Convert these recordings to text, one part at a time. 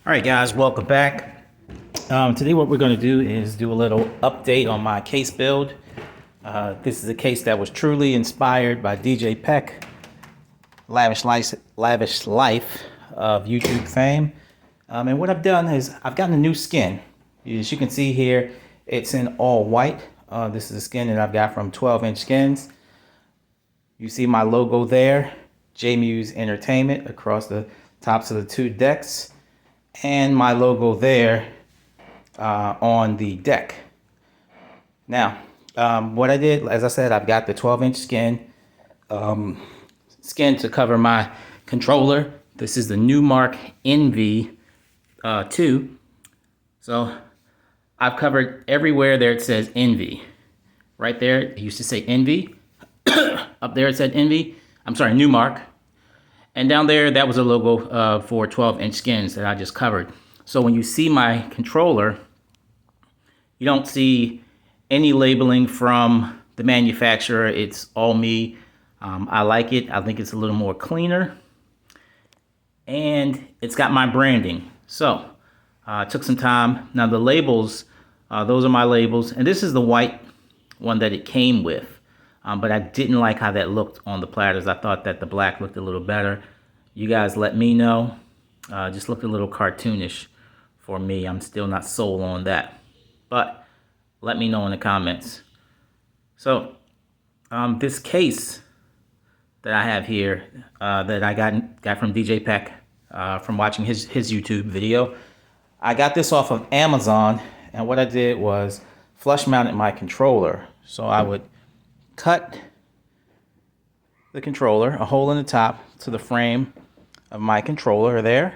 All right, guys, welcome back. Today what we're going to do is do a little update on my case build. This is a case that was truly inspired by DJ Peck, lavish life of YouTube fame. And what I've done is I've gotten a new skin. As you can see here, it's in all white. This is a skin that I've got from 12-inch Skins. You see my logo there, J-Muse Entertainment, across the tops of the two decks. And my logo there on the deck. Now, what I did, as I said, I've got the 12-inch skin to cover my controller. This is the Numark Envy 2. So I've covered everywhere there it says Envy. Right there, it used to say Envy. Up there it said Envy. I'm sorry, Numark. And down there, that was a logo for 12-inch Skins that I just covered. So when you see my controller, you don't see any labeling from the manufacturer. It's all me. I like it. I think it's a little more cleaner. And it's got my branding. So it took some time. Now the labels, those are my labels. And this is the white one that it came with. But I didn't like how that looked on the platters. I thought that the black looked a little better. You guys let me know. Just looked a little cartoonish for me. I'm still not sold on that. But let me know in the comments. So this case that I have here that I got from DJ Peck from watching his YouTube video. I got this off of Amazon. And what I did was flush mounted my controller. So I would cut the controller, a hole in the top to the frame of my controller there,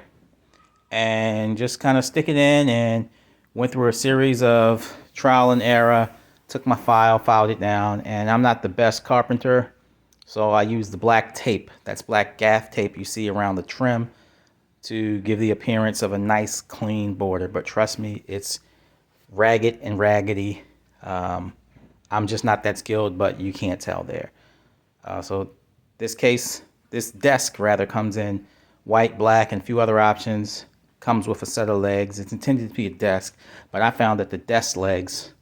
and just kind of stick it in, and went through a series of trial and error, took my filed it down, and I'm not the best carpenter, so I used the black tape. That's black gaff tape you see around the trim to give the appearance of a nice clean border, but trust me, it's ragged and raggedy. I'm just not that skilled, but you can't tell there. So this desk rather, comes in white, black, and a few other options. Comes with a set of legs. It's intended to be a desk, but I found that the desk legs,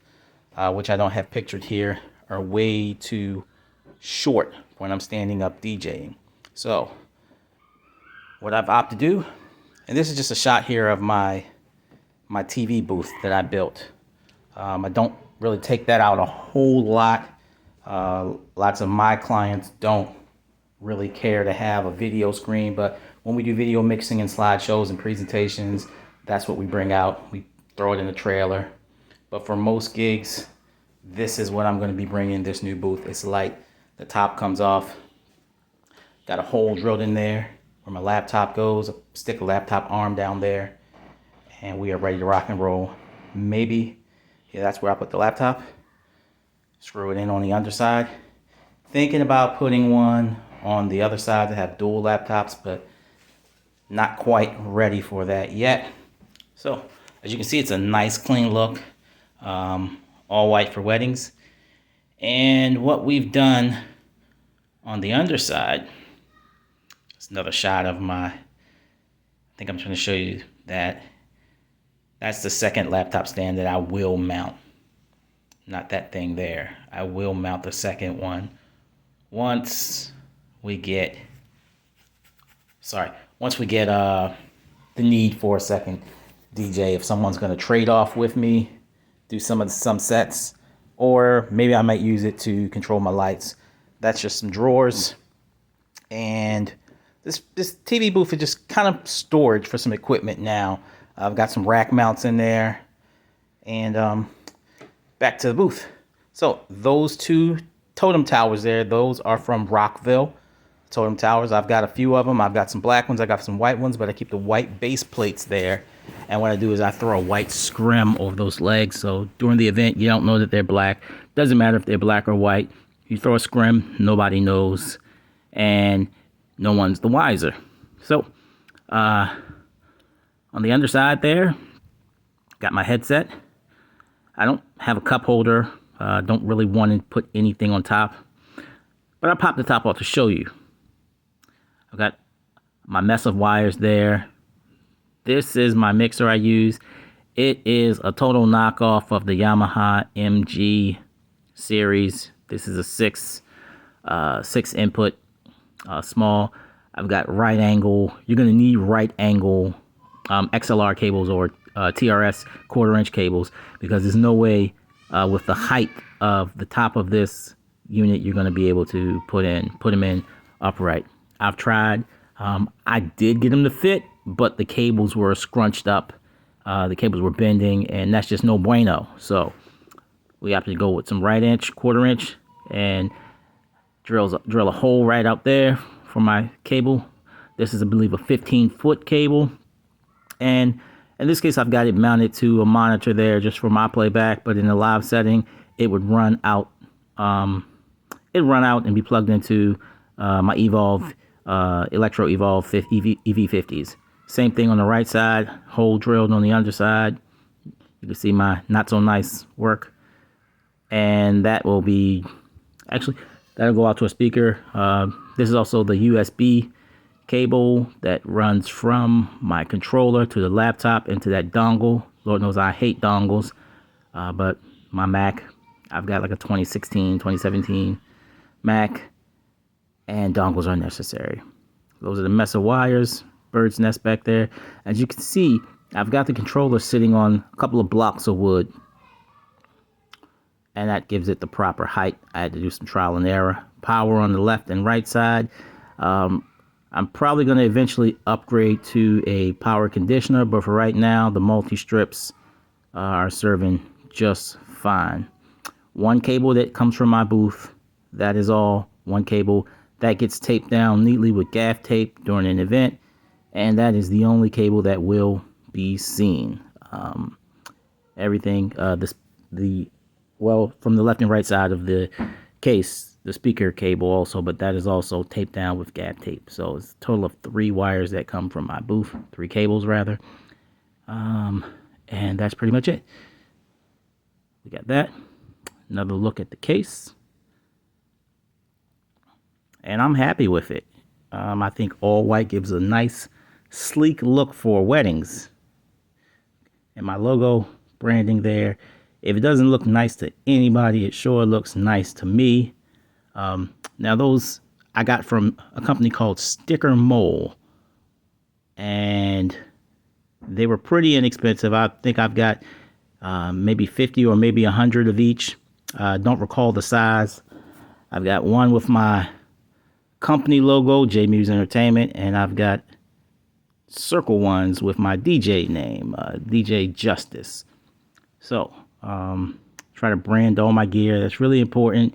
which I don't have pictured here, are way too short when I'm standing up DJing. So what I've opted to do, and this is just a shot here of my TV booth that I built. I don't really take that out a whole lot. Lots of my clients don't really care to have a video screen, but when we do video mixing and slideshows and presentations, that's what we bring out. We throw it in the trailer. But for most gigs, this is what I'm going to be bringing, this new booth. It's light. The top comes off. Got a hole drilled in there where my laptop goes. Stick a laptop arm down there. And we are ready to rock and roll. Maybe, yeah, that's where I put the laptop. Screw it in on the underside. Thinking about putting one on the other side to have dual laptops, but not quite ready for that yet. So as you can see, it's a nice clean look, all white for weddings. And what we've done on the underside, it's another shot of I think I'm trying to show you that. That's the second laptop stand that I will mount. Not that thing there. I will mount the second one once we get the need for a second DJ. If someone's going to trade off with me, do some sets, or maybe I might use it to control my lights. That's just some drawers, and this TV booth is just kind of storage for some equipment now. I've got some rack mounts in there, and back to the booth. So those two totem towers there, those are from Rockville totem towers. I've got a few of them. I've got some black ones. I got some white ones, but I keep the white base plates there. And what I do is I throw a white scrim over those legs. So during the event, you don't know that they're black. Doesn't matter if they're black or white. You throw a scrim, nobody knows, and no one's the wiser. So on the underside there, got my headset. I don't have a cup holder. Don't really want to put anything on top. But I popped the top off to show you. I've got my mess of wires there. This is my mixer I use. It is a total knockoff of the Yamaha MG series. This is a six input, small. I've got right angle. You're gonna need right angle XLR cables or TRS 1/4-inch cables, because there's no way with the height of the top of this unit you're gonna be able to put them in upright. I've tried. I did get them to fit, but the cables were scrunched up. The cables were bending, and that's just no bueno. So we have to go with some right inch, 1/4-inch, and drill a hole right out there for my cable. This is, I believe, a 15-foot cable, and in this case I've got it mounted to a monitor there just for my playback, but in a live setting it would run out. It'd run out and be plugged into my Evolve Electro Evolve EV50s. Same thing on the right side, hole drilled on the underside. You can see my not so nice work, and that will be that'll go out to a speaker. This is also the USB cable that runs from my controller to the laptop into that dongle. Lord knows I hate dongles, but my Mac, I've got like a 2016, 2017 Mac, and dongles are necessary. Those are the Mesa wires, bird's nest back there. As you can see, I've got the controller sitting on a couple of blocks of wood, and that gives it the proper height. I had to do some trial and error. Power on the left and right side. I'm probably going to eventually upgrade to a power conditioner, but for right now, the multi-strips are serving just fine. One cable that comes from my booth, that is all. One cable that gets taped down neatly with gaff tape during an event, and that is the only cable that will be seen. Everything, well, from the left and right side of the case, the speaker cable also, but that is also taped down with gaff tape. So it's a total of 3 wires that come from my booth, 3 cables rather. And that's pretty much it. We got that. Another look at the case. And I'm happy with it. I think all white gives a nice, sleek look for weddings. And my logo branding there. If it doesn't look nice to anybody, it sure looks nice to me. Now those I got from a company called Sticker Mole, and they were pretty inexpensive. I think I've got maybe 50 or maybe 100 of each. Don't recall the size. I've got one with my company logo, J Muse Entertainment, and I've got circle ones with my DJ name, DJ Justice. So try to brand all my gear. That's really important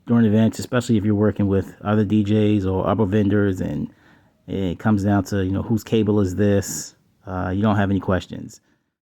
during events, especially if you're working with other DJs or other vendors, and it comes down to, whose cable is this? You don't have any questions.